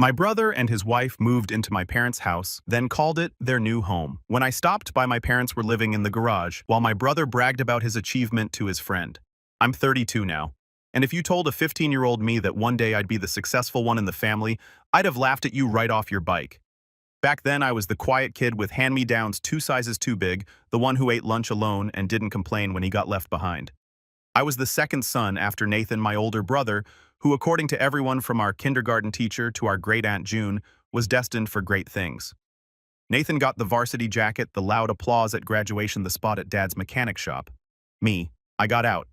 My brother and his wife moved into my parents' house, then called it their new home. When I stopped by, my parents were living in the garage, while my brother bragged about his achievement to his friend. I'm 32 now, and if you told a 15-year-old me that one day I'd be the successful one in the family, I'd have laughed at you right off your bike. Back then, I was the quiet kid with hand-me-downs 2 sizes too big, the one who ate lunch alone and didn't complain when he got left behind. I was the second son after Nathan, my older brother, who, according to everyone from our kindergarten teacher to our great-aunt June, was destined for great things. Nathan got the varsity jacket, the loud applause at graduation, the spot at Dad's mechanic shop. Me, I got out.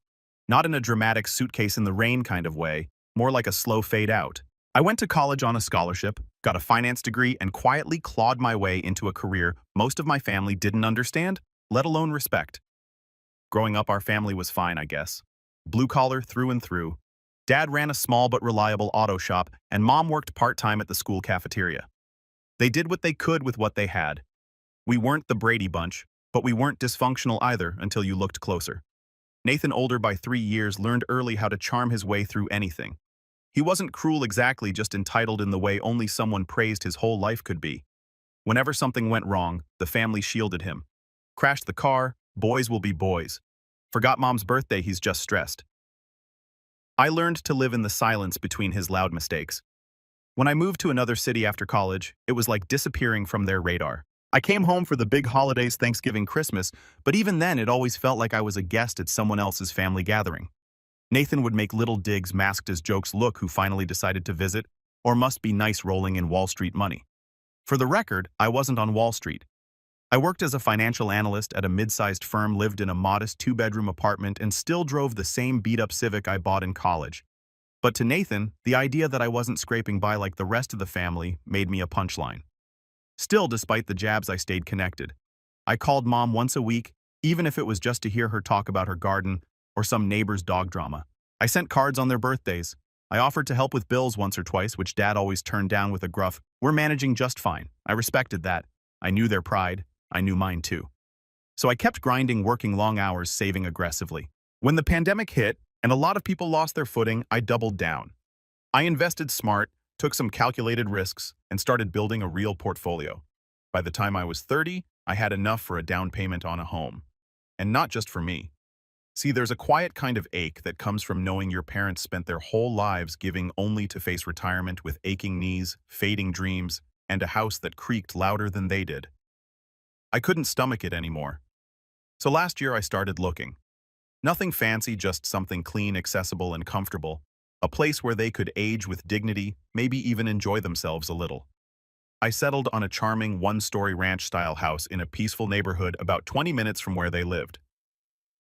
Not in a dramatic suitcase in the rain kind of way, more like a slow fade out. I went to college on a scholarship, got a finance degree, and quietly clawed my way into a career most of my family didn't understand, let alone respect. Growing up, our family was fine, I guess. Blue-collar through and through. Dad ran a small but reliable auto shop, and Mom worked part-time at the school cafeteria. They did what they could with what they had. We weren't the Brady Bunch, but we weren't dysfunctional either until you looked closer. Nathan, older by 3 years, learned early how to charm his way through anything. He wasn't cruel exactly, just entitled in the way only someone praised his whole life could be. Whenever something went wrong, the family shielded him. Crashed the car, boys will be boys. Forgot Mom's birthday, he's just stressed. I learned to live in the silence between his loud mistakes. When I moved to another city after college, it was like disappearing from their radar. I came home for the big holidays, Thanksgiving, Christmas, but even then it always felt like I was a guest at someone else's family gathering. Nathan would make little digs masked as jokes. Look who finally decided to visit, or must be nice rolling in Wall Street money. For the record, I wasn't on Wall Street. I worked as a financial analyst at a mid-sized firm, lived in a modest 2-bedroom apartment, and still drove the same beat-up Civic I bought in college. But to Nathan, the idea that I wasn't scraping by like the rest of the family made me a punchline. Still, despite the jabs, I stayed connected. I called Mom once a week, even if it was just to hear her talk about her garden or some neighbor's dog drama. I sent cards on their birthdays. I offered to help with bills once or twice, which Dad always turned down with a gruff, "We're managing just fine." I respected that. I knew their pride. I knew mine too. So I kept grinding, working long hours, saving aggressively. When the pandemic hit, and a lot of people lost their footing, I doubled down. I invested smart, took some calculated risks, and started building a real portfolio. By the time I was 30, I had enough for a down payment on a home. And not just for me. See, there's a quiet kind of ache that comes from knowing your parents spent their whole lives giving only to face retirement with aching knees, fading dreams, and a house that creaked louder than they did. I couldn't stomach it anymore. So last year I started looking. Nothing fancy, just something clean, accessible, and comfortable. A place where they could age with dignity, maybe even enjoy themselves a little. I settled on a charming 1-story ranch-style house in a peaceful neighborhood about 20 minutes from where they lived.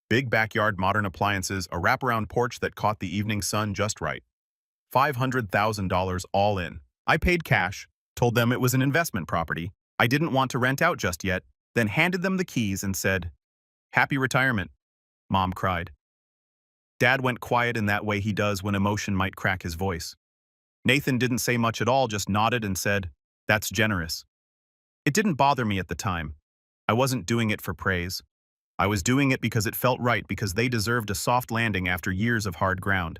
Big backyard, modern appliances, a wraparound porch that caught the evening sun just right. $500,000 all in. I paid cash, told them it was an investment property. I didn't want to rent out just yet, then handed them the keys and said, "Happy retirement," Mom cried. Dad went quiet in that way he does when emotion might crack his voice. Nathan didn't say much at all, just nodded and said, "That's generous." It didn't bother me at the time. I wasn't doing it for praise. I was doing it because it felt right, because they deserved a soft landing after years of hard ground.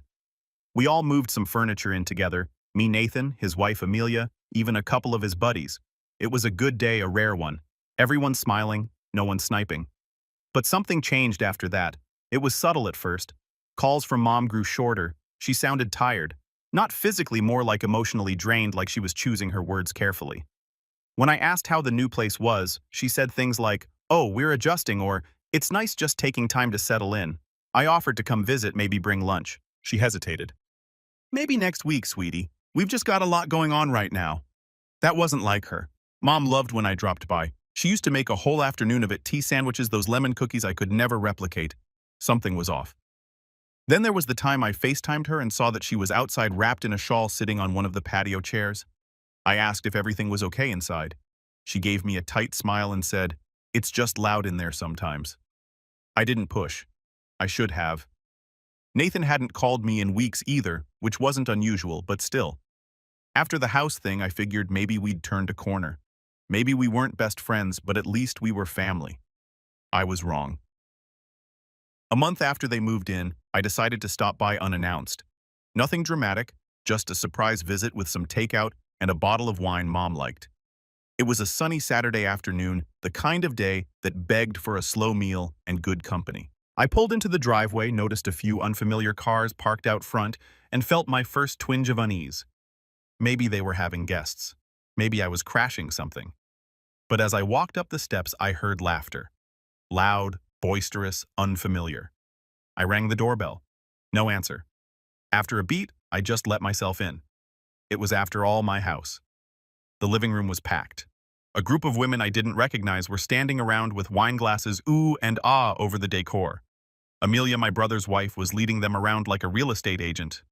We all moved some furniture in together, me, Nathan, his wife Amelia, even a couple of his buddies. It was a good day, a rare one. Everyone smiling, no one sniping. But something changed after that. It was subtle at first. Calls from Mom grew shorter. She sounded tired. Not physically, more like emotionally drained, like she was choosing her words carefully. When I asked how the new place was, she said things like, "Oh, we're adjusting," or "It's nice just taking time to settle in." I offered to come visit, maybe bring lunch. She hesitated. "Maybe next week, sweetie. We've just got a lot going on right now." That wasn't like her. Mom loved when I dropped by. She used to make a whole afternoon of it, tea sandwiches, those lemon cookies I could never replicate. Something was off. Then there was the time I FaceTimed her and saw that she was outside wrapped in a shawl sitting on one of the patio chairs. I asked if everything was okay inside. She gave me a tight smile and said, "It's just loud in there sometimes." I didn't push. I should have. Nathan hadn't called me in weeks either, which wasn't unusual, but still. After the house thing, I figured maybe we'd turned a corner. Maybe we weren't best friends, but at least we were family. I was wrong. A month after they moved in, I decided to stop by unannounced. Nothing dramatic, just a surprise visit with some takeout, and a bottle of wine Mom liked. It was a sunny Saturday afternoon, the kind of day that begged for a slow meal and good company. I pulled into the driveway, noticed a few unfamiliar cars parked out front, and felt my first twinge of unease. Maybe they were having guests. Maybe I was crashing something. But as I walked up the steps, I heard laughter. Loud, boisterous, unfamiliar. I rang the doorbell. No answer. After a beat, I just let myself in. It was, after all, my house. The living room was packed. A group of women I didn't recognize were standing around with wine glasses ooh and ah over the decor. Amelia, my brother's wife, was leading them around like a real estate agent.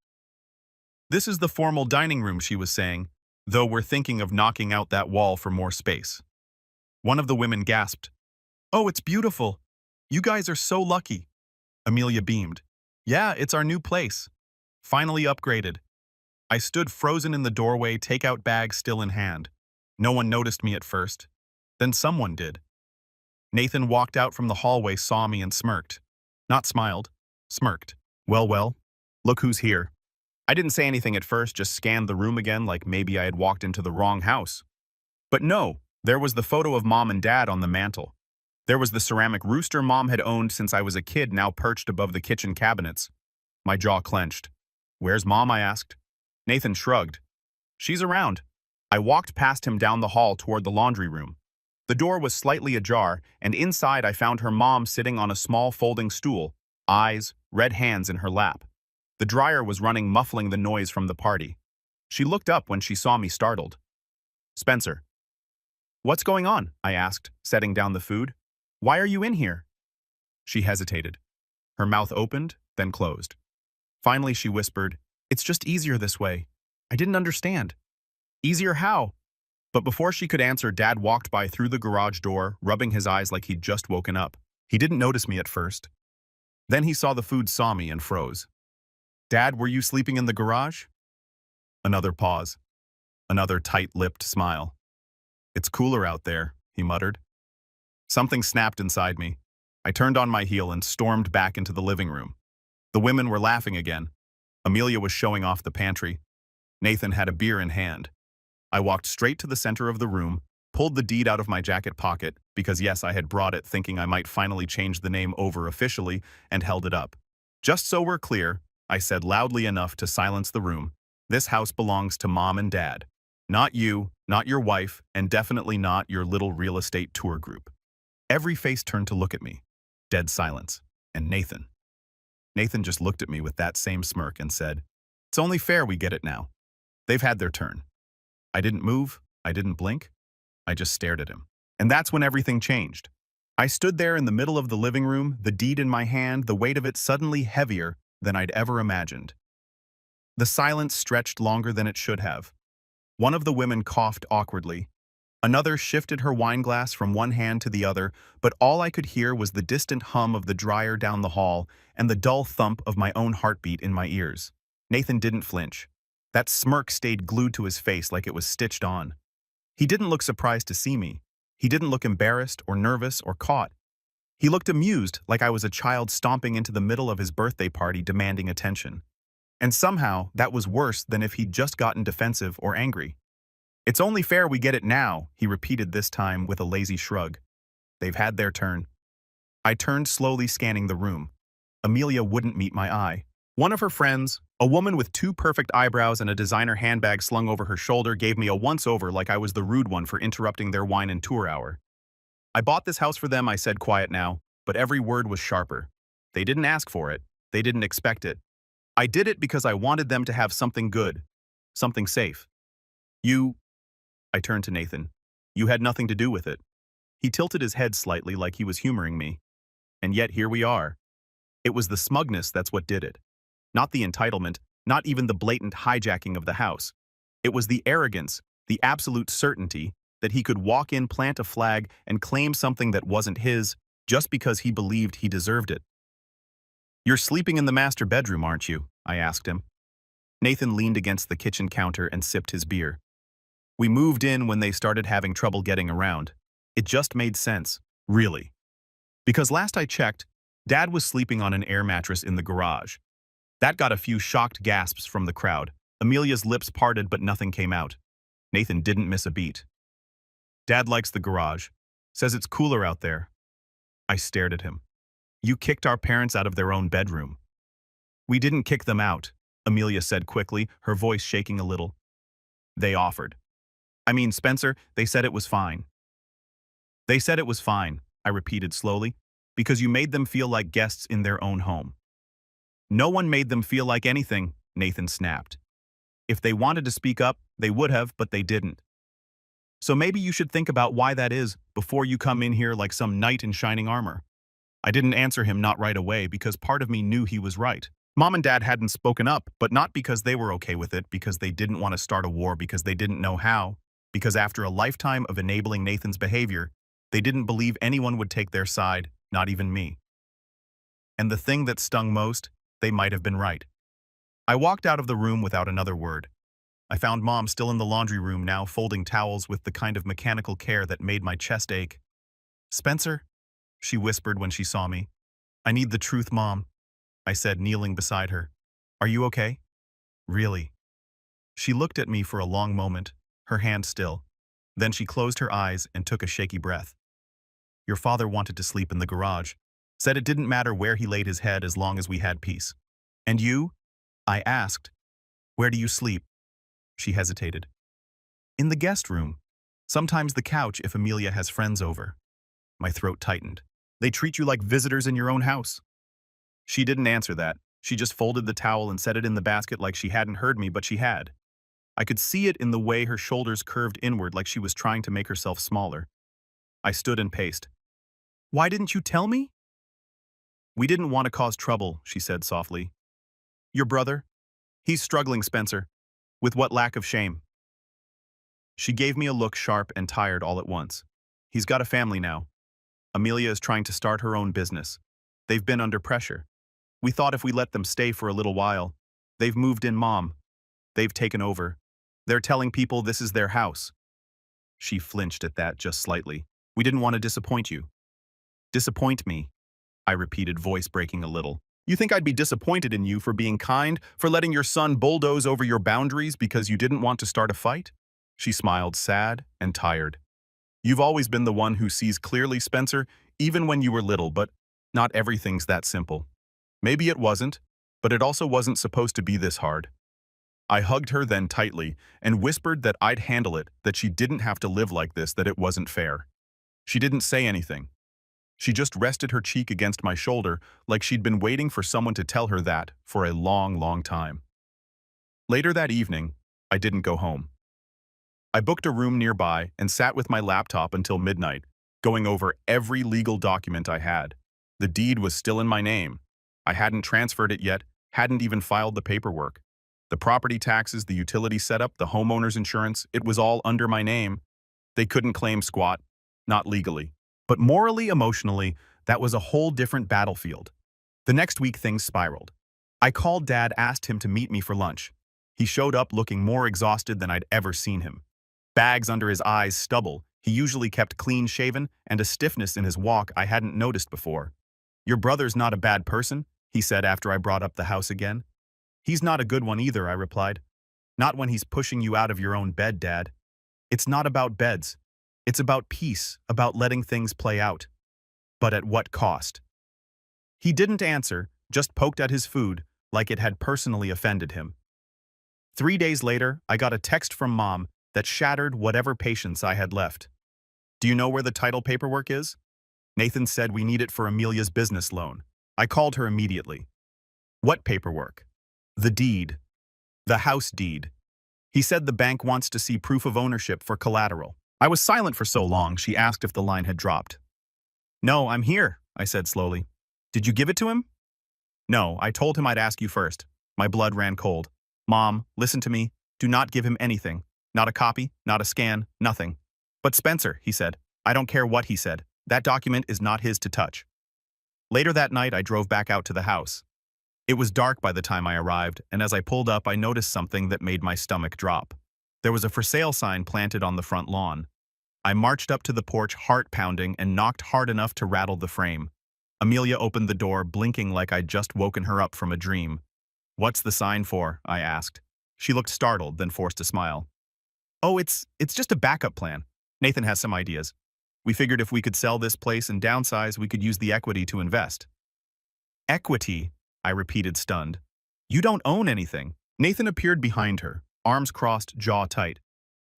"This is the formal dining room," she was saying, "though we're thinking of knocking out that wall for more space." One of the women gasped, "Oh, it's beautiful. You guys are so lucky." Amelia beamed. "Yeah, it's our new place. Finally upgraded." I stood frozen in the doorway, takeout bag still in hand. No one noticed me at first. Then someone did. Nathan walked out from the hallway, saw me, and smirked. Not smiled, smirked. Well, look who's here." I didn't say anything at first, just scanned the room again like maybe I had walked into the wrong house. But no, there was the photo of Mom and Dad on the mantel. There was the ceramic rooster Mom had owned since I was a kid, now perched above the kitchen cabinets. My jaw clenched. "Where's Mom?" I asked. Nathan shrugged. "She's around." I walked past him down the hall toward the laundry room. The door was slightly ajar, and inside I found her mom sitting on a small folding stool, eyes, red hands in her lap. The dryer was running, muffling the noise from the party. She looked up when she saw me, startled. "Spencer." "What's going on?" I asked, setting down the food. "Why are you in here?" She hesitated. Her mouth opened, then closed. Finally she whispered, "It's just easier this way. I didn't understand." "Easier how?" But before she could answer, Dad walked by through the garage door, rubbing his eyes like he'd just woken up. He didn't notice me at first. Then he saw the food, saw me, and froze. "Dad, were you sleeping in the garage?" Another pause. Another tight-lipped smile. "It's cooler out there," he muttered. Something snapped inside me. I turned on my heel and stormed back into the living room. The women were laughing again. Amelia was showing off the pantry. Nathan had a beer in hand. I walked straight to the center of the room, pulled the deed out of my jacket pocket, because yes, I had brought it, thinking I might finally change the name over officially, and held it up. "Just so we're clear," I said loudly enough to silence the room, "this house belongs to Mom and Dad. Not you, not your wife, and definitely not your little real estate tour group." Every face turned to look at me. Dead silence. And Nathan. Nathan just looked at me with that same smirk and said, "It's only fair we get it now. They've had their turn." I didn't move. I didn't blink. I just stared at him. And that's when everything changed. I stood there in the middle of the living room, the deed in my hand, the weight of it suddenly heavier than I'd ever imagined. The silence stretched longer than it should have. One of the women coughed awkwardly. Another shifted her wine glass from one hand to the other, but all I could hear was the distant hum of the dryer down the hall and the dull thump of my own heartbeat in my ears. Nathan didn't flinch. That smirk stayed glued to his face like it was stitched on. He didn't look surprised to see me. He didn't look embarrassed or nervous or caught. He looked amused, like I was a child stomping into the middle of his birthday party demanding attention. And somehow, that was worse than if he'd just gotten defensive or angry. "It's only fair we get it now," he repeated, this time with a lazy shrug. "They've had their turn." I turned, slowly scanning the room. Amelia wouldn't meet my eye. One of her friends, a woman with 2 perfect eyebrows and a designer handbag slung over her shoulder, gave me a once-over like I was the rude one for interrupting their wine and tour hour. "I bought this house for them," I said, quiet now, but every word was sharper. They didn't ask for it. They didn't expect it. I did it because I wanted them to have something good, something safe. I turned to Nathan. "You had nothing to do with it." He tilted his head slightly like he was humoring me. And yet here we are. It was the smugness that's what did it. Not the entitlement, not even the blatant hijacking of the house. It was the arrogance, the absolute certainty that he could walk in, plant a flag, and claim something that wasn't his just because he believed he deserved it. "You're sleeping in the master bedroom, aren't you?" I asked him. Nathan leaned against the kitchen counter and sipped his beer. "We moved in when they started having trouble getting around. It just made sense, really. Because last I checked, Dad was sleeping on an air mattress in the garage." That got a few shocked gasps from the crowd. Amelia's lips parted, but nothing came out. Nathan didn't miss a beat. Dad likes the garage. Says it's cooler out there. I stared at him. You kicked our parents out of their own bedroom. We didn't kick them out, Amelia said quickly, her voice shaking a little. They offered. I mean, Spencer, they said it was fine. They said it was fine, I repeated slowly, because you made them feel like guests in their own home. No one made them feel like anything, Nathan snapped. If they wanted to speak up, they would have, but they didn't. So maybe you should think about why that is before you come in here like some knight in shining armor. I didn't answer him not right away because part of me knew he was right. Mom and Dad hadn't spoken up, but not because they were okay with it, because they didn't want to start a war, because they didn't know how, because after a lifetime of enabling Nathan's behavior, they didn't believe anyone would take their side, not even me. And the thing that stung most, they might have been right. I walked out of the room without another word. I found Mom still in the laundry room now, folding towels with the kind of mechanical care that made my chest ache. Spencer, she whispered when she saw me. I need the truth, Mom, I said, kneeling beside her. Are you okay? Really? She looked at me for a long moment, her hand still. Then she closed her eyes and took a shaky breath. Your father wanted to sleep in the garage. Said it didn't matter where he laid his head as long as we had peace. And you? I asked. Where do you sleep? She hesitated. In the guest room. Sometimes the couch if Amelia has friends over. My throat tightened. They treat you like visitors in your own house. She didn't answer that. She just folded the towel and set it in the basket like she hadn't heard me, but she had. I could see it in the way her shoulders curved inward like she was trying to make herself smaller. I stood and paced. Why didn't you tell me? We didn't want to cause trouble, she said softly. Your brother? He's struggling, Spencer. With what lack of shame? She gave me a look sharp and tired all at once. He's got a family now. Amelia is trying to start her own business. They've been under pressure. We thought if we let them stay for a little while. They've moved in, Mom. They've taken over. They're telling people this is their house. She flinched at that just slightly. We didn't want to disappoint you. Disappoint me, I repeated, voice breaking a little. You think I'd be disappointed in you for being kind, for letting your son bulldoze over your boundaries because you didn't want to start a fight? She smiled, sad and tired. You've always been the one who sees clearly, Spencer, even when you were little, but not everything's that simple. Maybe it wasn't, but it also wasn't supposed to be this hard. I hugged her then tightly and whispered that I'd handle it, that she didn't have to live like this, that it wasn't fair. She didn't say anything. She just rested her cheek against my shoulder like she'd been waiting for someone to tell her that for a long, long time. Later that evening, I didn't go home. I booked a room nearby and sat with my laptop until midnight, going over every legal document I had. The deed was still in my name. I hadn't transferred it yet, hadn't even filed the paperwork. The property taxes, the utility setup, the homeowner's insurance, it was all under my name. They couldn't claim squat, not legally. But morally, emotionally, that was a whole different battlefield. The next week, things spiraled. I called Dad, asked him to meet me for lunch. He showed up looking more exhausted than I'd ever seen him. Bags under his eyes, stubble, he usually kept clean-shaven, and a stiffness in his walk I hadn't noticed before. Your brother's not a bad person, he said after I brought up the house again. He's not a good one either, I replied. Not when he's pushing you out of your own bed, Dad. It's not about beds. It's about peace, about letting things play out. But at what cost? He didn't answer, just poked at his food, like it had personally offended him. 3 days later, I got a text from Mom that shattered whatever patience I had left. Do you know where the title paperwork is? Nathan said we need it for Amelia's business loan. I called her immediately. What paperwork? The deed. The house deed. He said the bank wants to see proof of ownership for collateral. I was silent for so long, she asked if the line had dropped. No, I'm here, I said slowly. Did you give it to him? No, I told him I'd ask you first. My blood ran cold. Mom, listen to me. Do not give him anything. Not a copy, not a scan, nothing. But Spencer, he said. I don't care what he said. That document is not his to touch. Later that night, I drove back out to the house. It was dark by the time I arrived, and as I pulled up, I noticed something that made my stomach drop. There was a for sale sign planted on the front lawn. I marched up to the porch, heart pounding, and knocked hard enough to rattle the frame. Amelia opened the door, blinking like I'd just woken her up from a dream. What's the sign for? I asked. She looked startled, then forced a smile. Oh, it's just a backup plan. Nathan has some ideas. We figured if we could sell this place and downsize, we could use the equity to invest. Equity, I repeated stunned. You don't own anything. Nathan appeared behind her, arms crossed, jaw tight.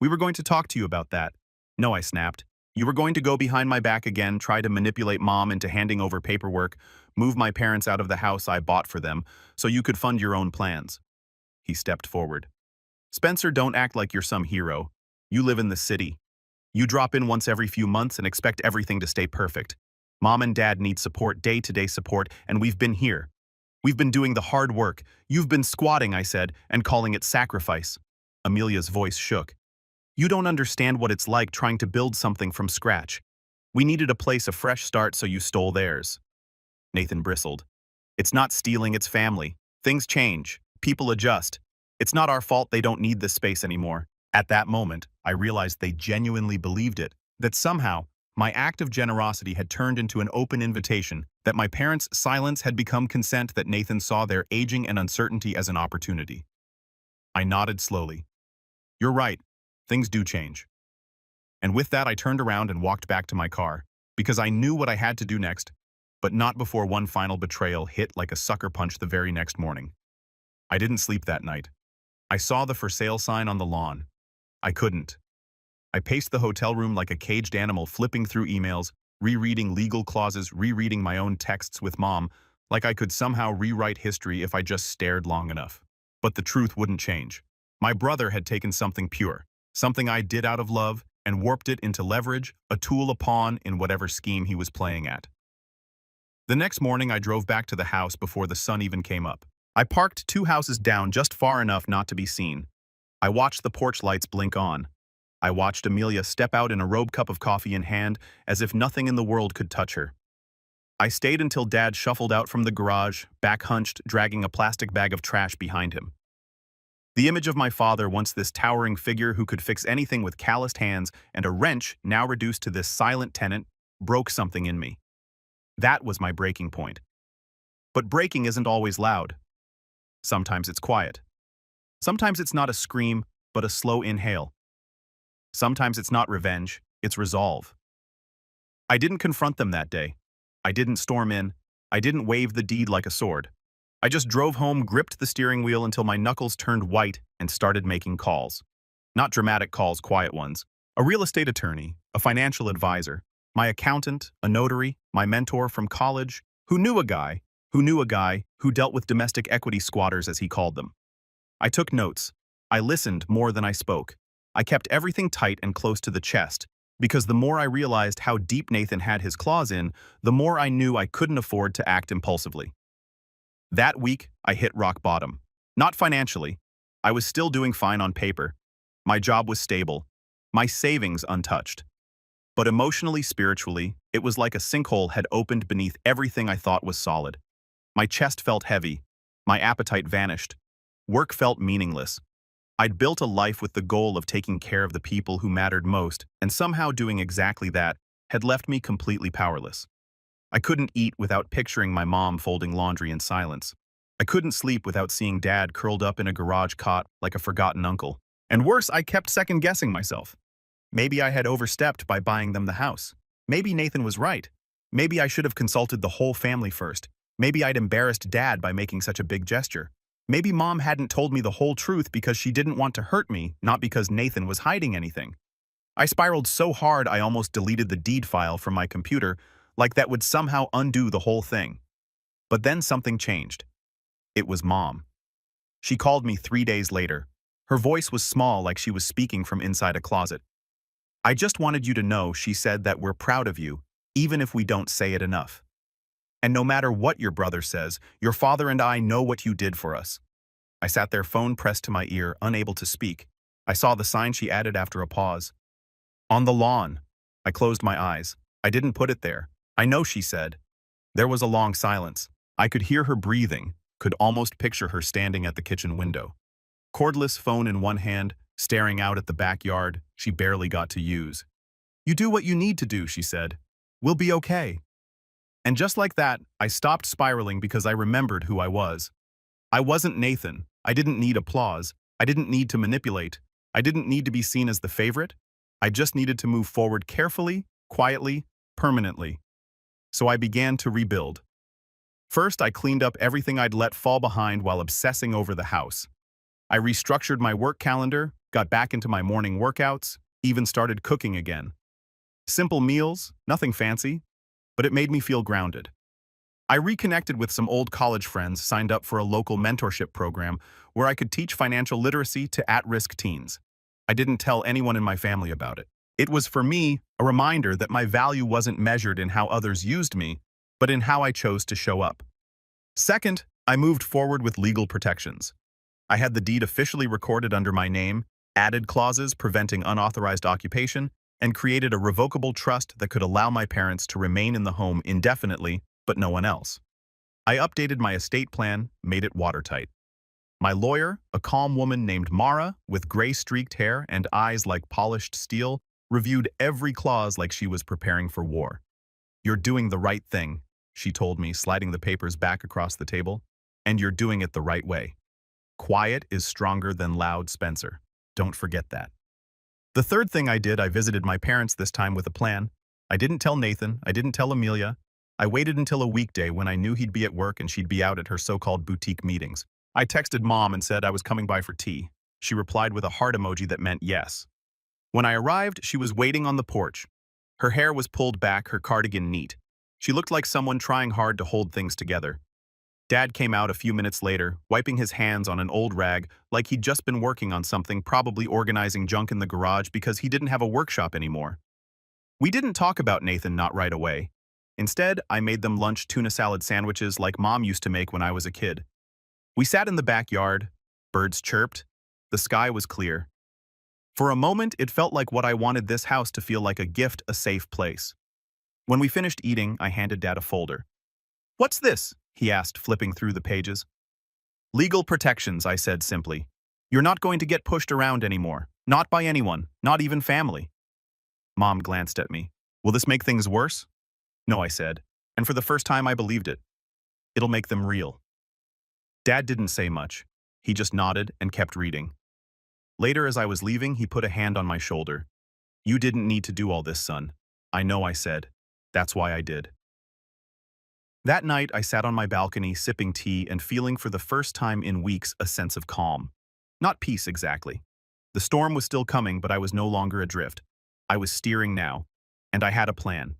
We were going to talk to you about that. No, I snapped. You were going to go behind my back again, try to manipulate Mom into handing over paperwork, move my parents out of the house I bought for them, so you could fund your own plans. He stepped forward. Spencer, don't act like you're some hero. You live in the city. You drop in once every few months and expect everything to stay perfect. Mom and Dad need support, day-to-day support, and we've been here. We've been doing the hard work. You've been squatting, I said, and calling it sacrifice. Amelia's voice shook. You don't understand what it's like trying to build something from scratch. We needed a place, a fresh start, so you stole theirs. Nathan bristled. It's not stealing, it's family. Things change. People adjust. It's not our fault they don't need this space anymore. At that moment, I realized they genuinely believed it, that somehow, my act of generosity had turned into an open invitation, that my parents' silence had become consent, that Nathan saw their aging and uncertainty as an opportunity. I nodded slowly. You're right. Things do change. And with that, I turned around and walked back to my car, because I knew what I had to do next, but not before one final betrayal hit like a sucker punch the very next morning. I didn't sleep that night. I saw the for sale sign on the lawn. I couldn't. I paced the hotel room like a caged animal, flipping through emails, rereading legal clauses, rereading my own texts with Mom, like I could somehow rewrite history if I just stared long enough. But the truth wouldn't change. My brother had taken something pure, something I did out of love, and warped it into leverage, a tool, a pawn in whatever scheme he was playing at. The next morning, I drove back to the house before the sun even came up. I parked 2 houses down, just far enough not to be seen. I watched the porch lights blink on. I watched Amelia step out in a robe, cup of coffee in hand, as if nothing in the world could touch her. I stayed until Dad shuffled out from the garage, back hunched, dragging a plastic bag of trash behind him. The image of my father, once this towering figure who could fix anything with calloused hands and a wrench, now reduced to this silent tenant, broke something in me. That was my breaking point. But breaking isn't always loud. Sometimes it's quiet. Sometimes it's not a scream, but a slow inhale. Sometimes it's not revenge, it's resolve. I didn't confront them that day. I didn't storm in. I didn't wave the deed like a sword. I just drove home, gripped the steering wheel until my knuckles turned white, and started making calls. Not dramatic calls, quiet ones. A real estate attorney, a financial advisor, my accountant, a notary, my mentor from college, who knew a guy who dealt with domestic equity squatters, as he called them. I took notes. I listened more than I spoke. I kept everything tight and close to the chest, because the more I realized how deep Nathan had his claws in, the more I knew I couldn't afford to act impulsively. That week, I hit rock bottom. Not financially. I was still doing fine on paper. My job was stable. My savings untouched. But emotionally, spiritually, it was like a sinkhole had opened beneath everything I thought was solid. My chest felt heavy. My appetite vanished. Work felt meaningless. I'd built a life with the goal of taking care of the people who mattered most, and somehow doing exactly that had left me completely powerless. I couldn't eat without picturing my mom folding laundry in silence. I couldn't sleep without seeing Dad curled up in a garage cot like a forgotten uncle. And worse, I kept second-guessing myself. Maybe I had overstepped by buying them the house. Maybe Nathan was right. Maybe I should have consulted the whole family first. Maybe I'd embarrassed Dad by making such a big gesture. Maybe Mom hadn't told me the whole truth because she didn't want to hurt me, not because Nathan was hiding anything. I spiraled so hard I almost deleted the deed file from my computer, like that would somehow undo the whole thing. But then something changed. It was Mom. She called me 3 days later. Her voice was small, like she was speaking from inside a closet. I just wanted you to know, she said, that we're proud of you, even if we don't say it enough. And no matter what your brother says, your father and I know what you did for us. I sat there, phone pressed to my ear, unable to speak. I saw the sign she added after a pause. On the lawn. I closed my eyes. I didn't put it there. I know, she said. There was a long silence. I could hear her breathing, could almost picture her standing at the kitchen window. Cordless phone in one hand, staring out at the backyard she barely got to use. You do what you need to do, she said. We'll be okay. And just like that, I stopped spiraling because I remembered who I was. I wasn't Nathan. I didn't need applause. I didn't need to manipulate. I didn't need to be seen as the favorite. I just needed to move forward carefully, quietly, permanently. So I began to rebuild. First, I cleaned up everything I'd let fall behind while obsessing over the house. I restructured my work calendar, got back into my morning workouts, even started cooking again. Simple meals, nothing fancy, but it made me feel grounded. I reconnected with some old college friends, signed up for a local mentorship program where I could teach financial literacy to at-risk teens. I didn't tell anyone in my family about it. It was, for me, a reminder that my value wasn't measured in how others used me, but in how I chose to show up. Second, I moved forward with legal protections. I had the deed officially recorded under my name, added clauses preventing unauthorized occupation, and created a revocable trust that could allow my parents to remain in the home indefinitely, but no one else. I updated my estate plan, made it watertight. My lawyer, a calm woman named Mara, with gray-streaked hair and eyes like polished steel, reviewed every clause like she was preparing for war. "You're doing the right thing," she told me, sliding the papers back across the table. "And you're doing it the right way. Quiet is stronger than loud, Spencer. Don't forget that." The third thing I did, I visited my parents, this time with a plan. I didn't tell Nathan, I didn't tell Amelia. I waited until a weekday when I knew he'd be at work and she'd be out at her so-called boutique meetings. I texted Mom and said I was coming by for tea. She replied with a heart emoji that meant yes. When I arrived, she was waiting on the porch. Her hair was pulled back, her cardigan neat. She looked like someone trying hard to hold things together. Dad came out a few minutes later, wiping his hands on an old rag like he'd just been working on something, probably organizing junk in the garage because he didn't have a workshop anymore. We didn't talk about Nathan, not right away. Instead, I made them lunch tuna salad sandwiches like Mom used to make when I was a kid. We sat in the backyard, birds chirped, the sky was clear. For a moment, it felt like what I wanted this house to feel, like a gift, a safe place. When we finished eating, I handed Dad a folder. "What's this?" he asked, flipping through the pages. "Legal protections," I said simply. "You're not going to get pushed around anymore. Not by anyone, not even family." Mom glanced at me. "Will this make things worse?" "No," I said, and for the first time I believed it. "It'll make them real." Dad didn't say much. He just nodded and kept reading. Later, as I was leaving, he put a hand on my shoulder. "You didn't need to do all this, son." "I know," I said. "That's why I did." That night, I sat on my balcony, sipping tea and feeling for the first time in weeks a sense of calm. Not peace, exactly. The storm was still coming, but I was no longer adrift. I was steering now, and I had a plan.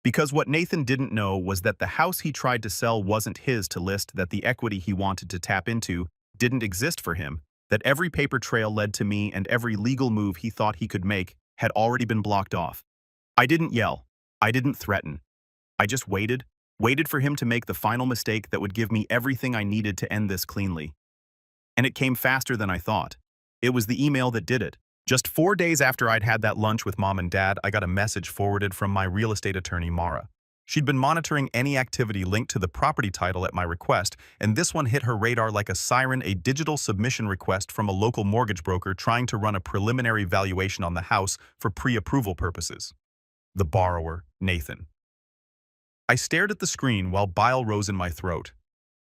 Because what Nathan didn't know was that the house he tried to sell wasn't his to list, that the equity he wanted to tap into didn't exist for him, that every paper trail led to me and every legal move he thought he could make had already been blocked off. I didn't yell. I didn't threaten. I just waited for him to make the final mistake that would give me everything I needed to end this cleanly. And it came faster than I thought. It was the email that did it. Just 4 days after I'd had that lunch with Mom and Dad, I got a message forwarded from my real estate attorney, Mara. She'd been monitoring any activity linked to the property title at my request, and this one hit her radar like a siren, a digital submission request from a local mortgage broker trying to run a preliminary valuation on the house for pre-approval purposes. The borrower, Nathan. I stared at the screen while bile rose in my throat.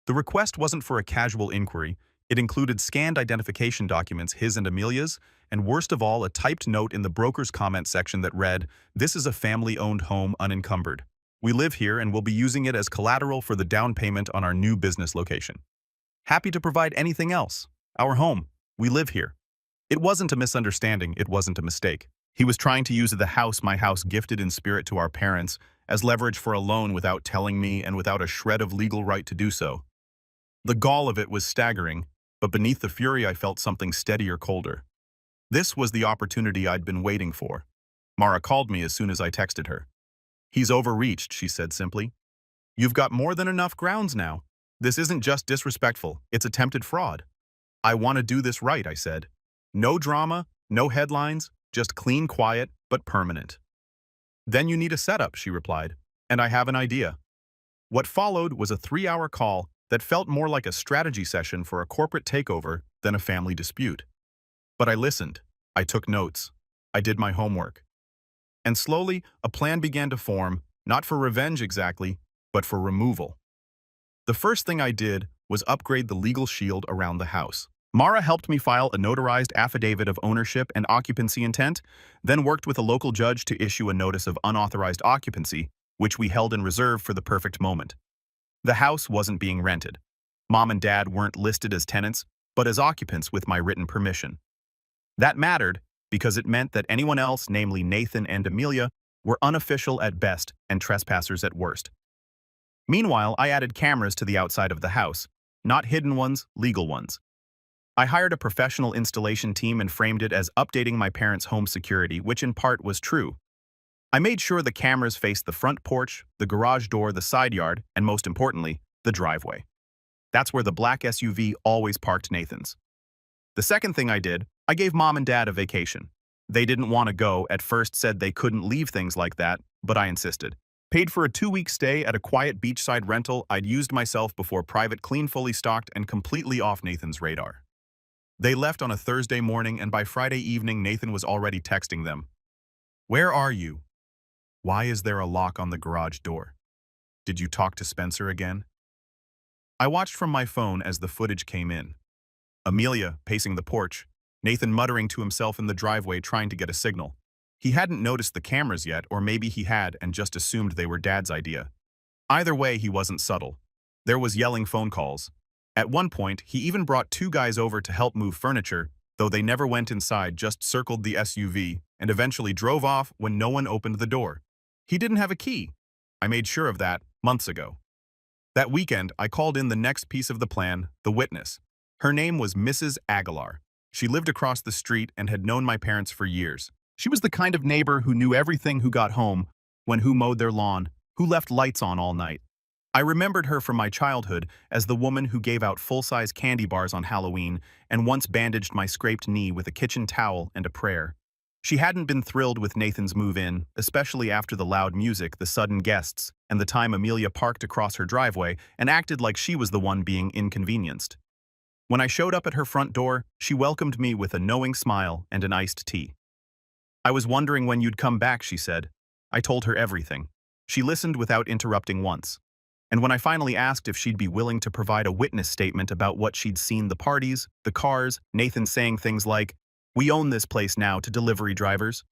The request wasn't for a casual inquiry. It included scanned identification documents, his and Amelia's, and worst of all, a typed note in the broker's comment section that read, "This is a family-owned home, unencumbered. We live here and will be using it as collateral for the down payment on our new business location. Happy to provide anything else. Our home. We live here." It wasn't a misunderstanding. It wasn't a mistake. He was trying to use the house, my house, gifted in spirit to our parents, as leverage for a loan without telling me and without a shred of legal right to do so. The gall of it was staggering, but beneath the fury I felt something steadier, colder. This was the opportunity I'd been waiting for. Mara called me as soon as I texted her. "He's overreached," she said simply. "You've got more than enough grounds now. This isn't just disrespectful, it's attempted fraud." "I want to do this right," I said. "No drama, no headlines, just clean, quiet, but permanent." "Then you need a setup," she replied, "and I have an idea." What followed was a 3-hour call that felt more like a strategy session for a corporate takeover than a family dispute. But I listened. I took notes. I did my homework. And slowly, a plan began to form, not for revenge exactly, but for removal. The first thing I did was upgrade the legal shield around the house. Mara helped me file a notarized affidavit of ownership and occupancy intent, then worked with a local judge to issue a notice of unauthorized occupancy, which we held in reserve for the perfect moment. The house wasn't being rented. Mom and Dad weren't listed as tenants, but as occupants with my written permission. That mattered because it meant that anyone else, namely Nathan and Amelia, were unofficial at best and trespassers at worst. Meanwhile, I added cameras to the outside of the house, not hidden ones, legal ones. I hired a professional installation team and framed it as updating my parents' home security, which in part was true. I made sure the cameras faced the front porch, the garage door, the side yard, and most importantly, the driveway. That's where the black SUV always parked Nathan's. The second thing I did, I gave Mom and Dad a vacation. They didn't want to go, at first said they couldn't leave things like that, but I insisted. Paid for a 2-week stay at a quiet beachside rental I'd used myself before, private, clean, fully stocked, and completely off Nathan's radar. They left on a Thursday morning, and by Friday evening Nathan was already texting them. "Where are you? Why is there a lock on the garage door? Did you talk to Spencer again?" I watched from my phone as the footage came in. Amelia pacing the porch, Nathan muttering to himself in the driveway trying to get a signal. He hadn't noticed the cameras yet, or maybe he had and just assumed they were Dad's idea. Either way, he wasn't subtle. There was yelling phone calls. At one point, he even brought 2 guys over to help move furniture, though they never went inside, just circled the SUV, and eventually drove off when no one opened the door. He didn't have a key. I made sure of that months ago. That weekend, I called in the next piece of the plan, the witness. Her name was Mrs. Aguilar. She lived across the street and had known my parents for years. She was the kind of neighbor who knew everything: who got home, who mowed their lawn, who left lights on all night. I remembered her from my childhood as the woman who gave out full-size candy bars on Halloween and once bandaged my scraped knee with a kitchen towel and a prayer. She hadn't been thrilled with Nathan's move-in, especially after the loud music, the sudden guests, and the time Amelia parked across her driveway and acted like she was the one being inconvenienced. When I showed up at her front door, she welcomed me with a knowing smile and an iced tea. "I was wondering when you'd come back," she said. I told her everything. She listened without interrupting once. And when I finally asked if she'd be willing to provide a witness statement about what she'd seen, the parties, the cars, Nathan saying things like, "We own this place now," to delivery drivers,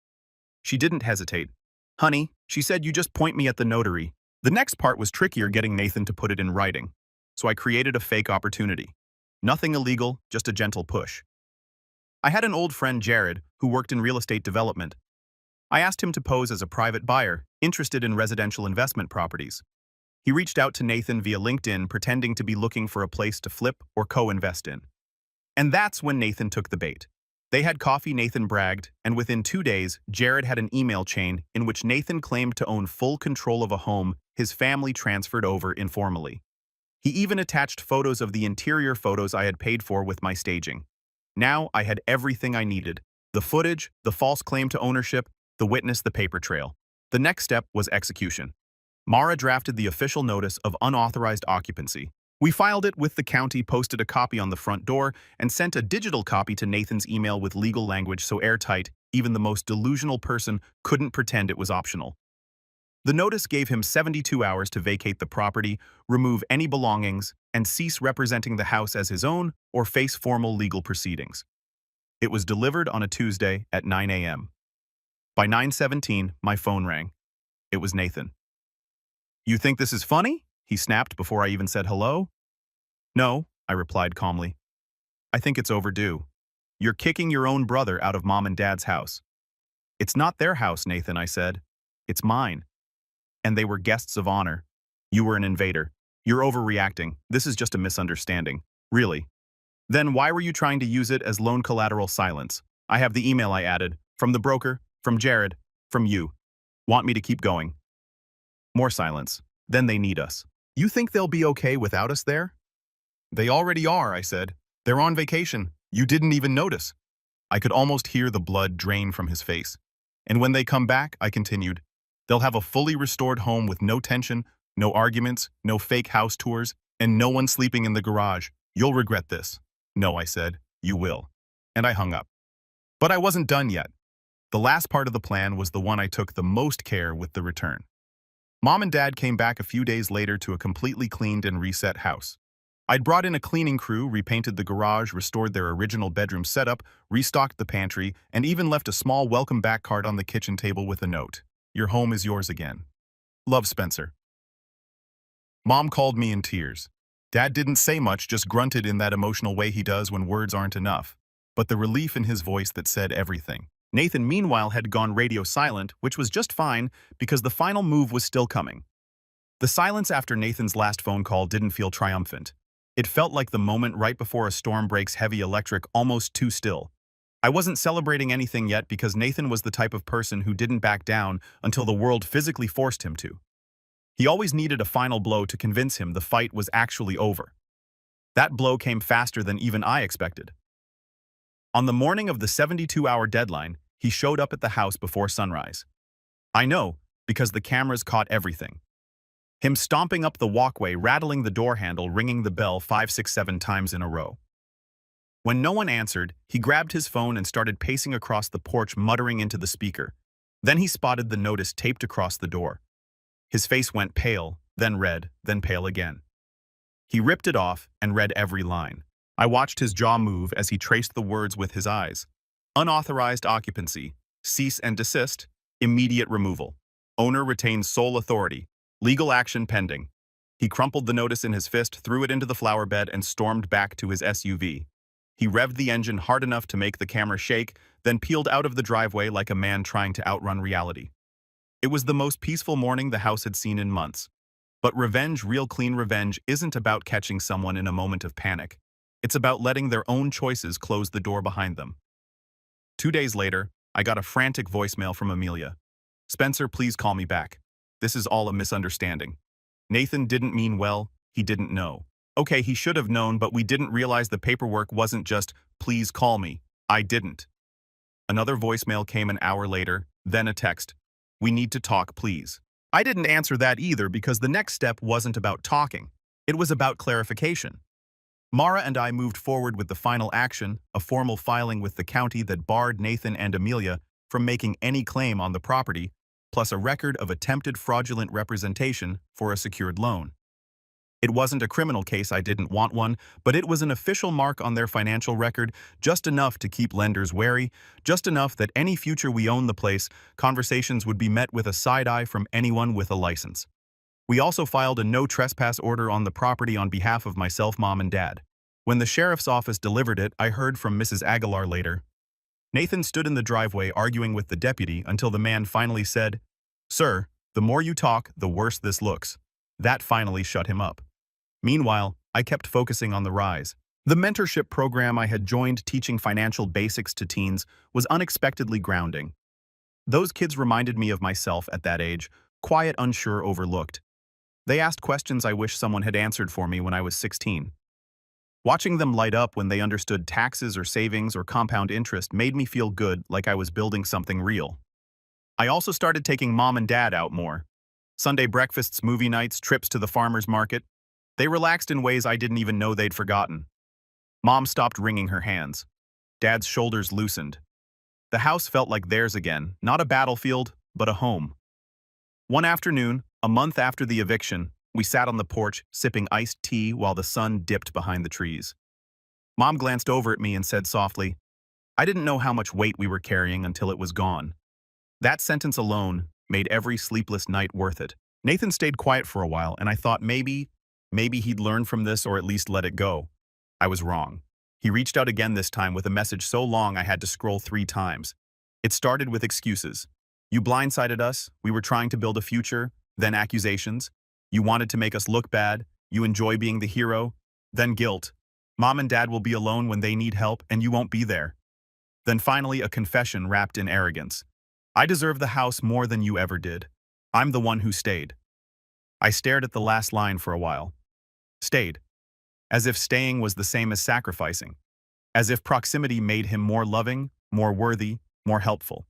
she didn't hesitate. "Honey," she said, "you just point me at the notary." The next part was trickier, getting Nathan to put it in writing. So I created a fake opportunity. Nothing illegal, just a gentle push. I had an old friend, Jared, who worked in real estate development. I asked him to pose as a private buyer, interested in residential investment properties. He reached out to Nathan via LinkedIn, pretending to be looking for a place to flip or co-invest in. And that's when Nathan took the bait. They had coffee, Nathan bragged, and within 2 days, Jared had an email chain in which Nathan claimed to own full control of a home his family transferred over informally. He even attached photos of the interior, photos I had paid for with my staging. Now I had everything I needed: the footage, the false claim to ownership, the witness, the paper trail. The next step was execution. Mara drafted the official notice of unauthorized occupancy. We filed it with the county, posted a copy on the front door, and sent a digital copy to Nathan's email with legal language so airtight even the most delusional person couldn't pretend it was optional. The notice gave him 72 hours to vacate the property, remove any belongings, and cease representing the house as his own or face formal legal proceedings. It was delivered on a Tuesday at 9 a.m. By 9:17, my phone rang. It was Nathan. "You think this is funny?" he snapped before I even said hello. "No," I replied calmly. "I think it's overdue. You're kicking your own brother out of Mom and Dad's house." "It's not their house, Nathan," I said. "It's mine. And they were guests of honor. You were an invader. You're overreacting. This is just a misunderstanding. Really." "Then why were you trying to use it as loan collateral?" "Silence. I have the email," I added. "From the broker, from Jared, from you. Want me to keep going?" More silence. "Then they need us. You think they'll be okay without us there?" "They already are," I said. "They're on vacation. You didn't even notice." I could almost hear the blood drain from his face. "And when they come back," I continued, "they'll have a fully restored home with no tension, no arguments, no fake house tours, and no one sleeping in the garage. You'll regret this." "No," I said. "You will." And I hung up. But I wasn't done yet. The last part of the plan was the one I took the most care with: the return. Mom and Dad came back a few days later to a completely cleaned and reset house. I'd brought in a cleaning crew, repainted the garage, restored their original bedroom setup, restocked the pantry, and even left a small welcome back card on the kitchen table with a note. Your home is yours again. Love, Spencer. Mom called me in tears. Dad didn't say much, just grunted in that emotional way he does when words aren't enough. But the relief in his voice that said everything. Nathan, meanwhile, had gone radio silent, which was just fine because the final move was still coming. The silence after Nathan's last phone call didn't feel triumphant. It felt like the moment right before a storm breaks heavy electric, almost too still. I wasn't celebrating anything yet because Nathan was the type of person who didn't back down until the world physically forced him to. He always needed a final blow to convince him the fight was actually over. That blow came faster than even I expected. On the morning of the 72-hour deadline, he showed up at the house before sunrise. I know, because the cameras caught everything. Him stomping up the walkway, rattling the door handle, ringing the bell 5, 6, 7 times in a row. When no one answered, he grabbed his phone and started pacing across the porch, muttering into the speaker. Then he spotted the notice taped across the door. His face went pale, then red, then pale again. He ripped it off and read every line. I watched his jaw move as he traced the words with his eyes. Unauthorized occupancy, cease and desist, immediate removal. Owner retains sole authority, legal action pending. He crumpled the notice in his fist, threw it into the flower bed, and stormed back to his SUV. He revved the engine hard enough to make the camera shake, then peeled out of the driveway like a man trying to outrun reality. It was the most peaceful morning the house had seen in months. But revenge, real clean revenge, isn't about catching someone in a moment of panic. It's about letting their own choices close the door behind them. 2 days later, I got a frantic voicemail from Amelia. Spencer, please call me back. This is all a misunderstanding. Nathan didn't mean well, he didn't know. Okay, he should have known, but we didn't realize the paperwork wasn't just, please call me. I didn't. Another voicemail came an hour later, then a text. We need to talk, please. I didn't answer that either because the next step wasn't about talking. It was about clarification. Mara and I moved forward with the final action, a formal filing with the county that barred Nathan and Amelia from making any claim on the property, plus a record of attempted fraudulent representation for a secured loan. It wasn't a criminal case, I didn't want one, but it was an official mark on their financial record, just enough to keep lenders wary, just enough that any future we own the place, conversations would be met with a side eye from anyone with a license. We also filed a no trespass order on the property on behalf of myself, Mom, and Dad. When the sheriff's office delivered it, I heard from Mrs. Aguilar later. Nathan stood in the driveway arguing with the deputy until the man finally said, Sir, the more you talk, the worse this looks. That finally shut him up. Meanwhile, I kept focusing on the rise. The mentorship program I had joined teaching financial basics to teens was unexpectedly grounding. Those kids reminded me of myself at that age, quiet, unsure, overlooked. They asked questions I wish someone had answered for me when I was 16. Watching them light up when they understood taxes or savings or compound interest made me feel good, like I was building something real. I also started taking Mom and Dad out more. Sunday breakfasts, movie nights, trips to the farmer's market. They relaxed in ways I didn't even know they'd forgotten. Mom stopped wringing her hands. Dad's shoulders loosened. The house felt like theirs again, not a battlefield, but a home. One afternoon, a month after the eviction, we sat on the porch, sipping iced tea while the sun dipped behind the trees. Mom glanced over at me and said softly, I didn't know how much weight we were carrying until it was gone. That sentence alone made every sleepless night worth it. Nathan stayed quiet for a while, and I thought maybe he'd learn from this or at least let it go. I was wrong. He reached out again, this time with a message so long I had to scroll 3 times. It started with excuses. You blindsided us, we were trying to build a future, then accusations. You wanted to make us look bad, you enjoy being the hero, then guilt. Mom and Dad will be alone when they need help and you won't be there. Then finally a confession wrapped in arrogance. I deserve the house more than you ever did. I'm the one who stayed. I stared at the last line for a while. Stayed. As if staying was the same as sacrificing. As if proximity made him more loving, more worthy, more helpful.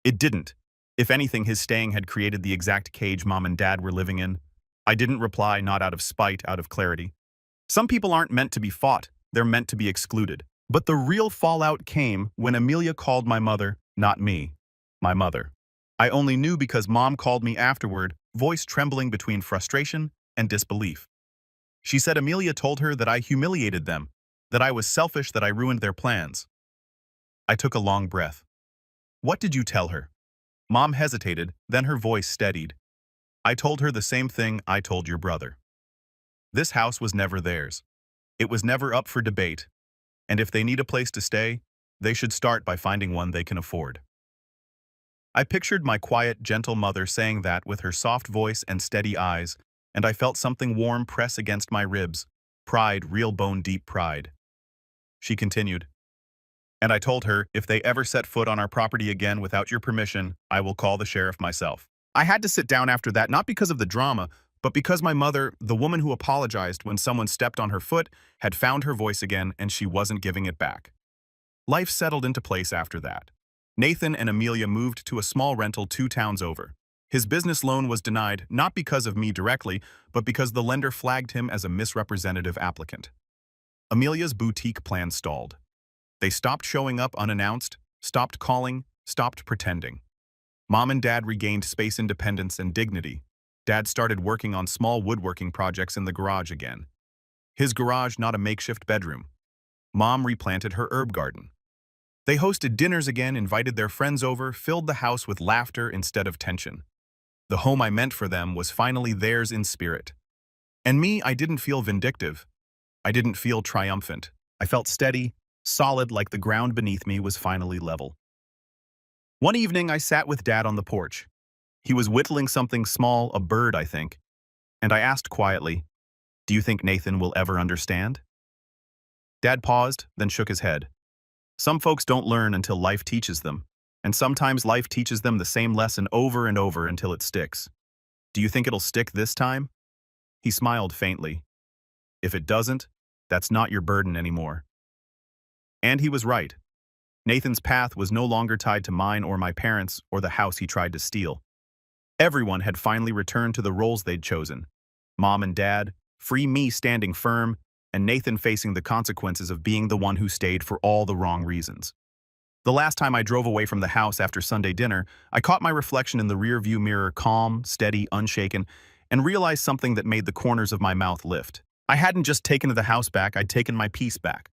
It didn't. If anything, his staying had created the exact cage Mom and Dad were living in. I didn't reply, not out of spite, out of clarity. Some people aren't meant to be fought, they're meant to be excluded. But the real fallout came when Amelia called my mother, not me, my mother. I only knew because Mom called me afterward, voice trembling between frustration and disbelief. She said Amelia told her that I humiliated them, that I was selfish, that I ruined their plans. I took a long breath. What did you tell her? Mom hesitated, then her voice steadied. I told her the same thing I told your brother. This house was never theirs. It was never up for debate, and if they need a place to stay, they should start by finding one they can afford. I pictured my quiet, gentle mother saying that with her soft voice and steady eyes, and I felt something warm press against my ribs. Pride, real bone-deep pride. She continued, and I told her, if they ever set foot on our property again without your permission, I will call the sheriff myself. I had to sit down after that, not because of the drama, but because my mother, the woman who apologized when someone stepped on her foot, had found her voice again and she wasn't giving it back. Life settled into place after that. Nathan and Amelia moved to a small rental 2 towns over. His business loan was denied, not because of me directly, but because the lender flagged him as a misrepresentative applicant. Amelia's boutique plan stalled. They stopped showing up unannounced, stopped calling, stopped pretending. Mom and Dad regained space independence and dignity. Dad started working on small woodworking projects in the garage again. His garage, not a makeshift bedroom. Mom replanted her herb garden. They hosted dinners again, invited their friends over, filled the house with laughter instead of tension. The home I meant for them was finally theirs in spirit. And me, I didn't feel vindictive. I didn't feel triumphant. I felt steady, solid, like the ground beneath me was finally level. One evening, I sat with Dad on the porch. He was whittling something small, a bird, I think, and I asked quietly, "Do you think Nathan will ever understand?" Dad paused, then shook his head. Some folks don't learn until life teaches them, and sometimes life teaches them the same lesson over and over until it sticks. Do you think it'll stick this time? He smiled faintly. If it doesn't, that's not your burden anymore. And he was right. Nathan's path was no longer tied to mine or my parents or the house he tried to steal. Everyone had finally returned to the roles they'd chosen. Mom and Dad, free me standing firm, and Nathan facing the consequences of being the one who stayed for all the wrong reasons. The last time I drove away from the house after Sunday dinner, I caught my reflection in the rearview mirror, calm, steady, unshaken, and realized something that made the corners of my mouth lift. I hadn't just taken the house back, I'd taken my peace back.